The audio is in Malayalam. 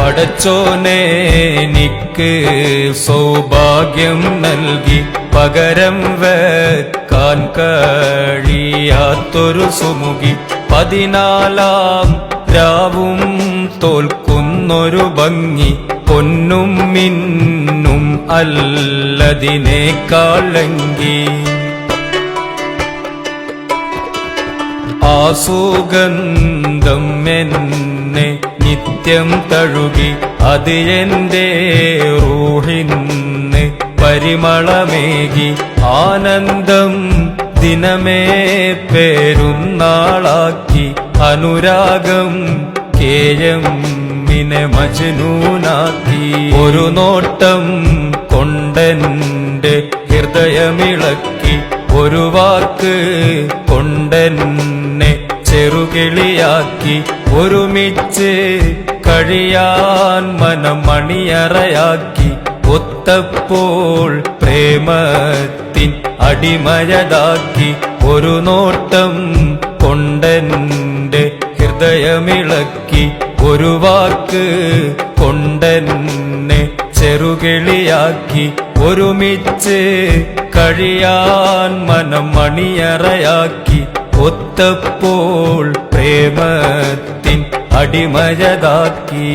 പടച്ചോനെ എനിക്ക് സൗഭാഗ്യം നൽകി പകരം വെക്കാൻ കഴിയാത്തൊരു സുമുഖി 14 രാവും തോൽക്കുന്നൊരു ഭംഗി പൊന്നും മിന്നും അല്ലതിനേക്കാളെങ്കി ആ സുഗന്ധം എന്നെ നിത്യം തഴുകി അത് എന്റെ റൂഹിന് പരിമളമേകി ആനന്ദം ദിനമേ പെരുന്നാളാക്കി അനുരാഗം കേയമ്മിനെ മജ്നൂനാക്കി ഒരു നോട്ടം കൊണ്ടെന്റെ ഹൃദയമിളക്കി ഒരു വാക്ക് കൊണ്ടെന്നെ ചെറുകിളിയാക്കി ഒരുമിച്ച് കഴിയാൻ മനം മണിയറയാക്കി ഒത്തപ്പോൾ പ്രേമത്തിൻ അടിമയതാക്കി ഒരു നോട്ടം കൊണ്ടെന്റെ ഹൃദയമിളക്കി ഒരു വാക്ക് കൊണ്ടെന്നെ ചെറുകിളിയാക്കി ഒരുമിച്ച് കഴിയാൻ മനം മണിയറയാക്കി ഒത്തപ്പോൾ പ്രേമത്തിൻ അടിമയതാക്കി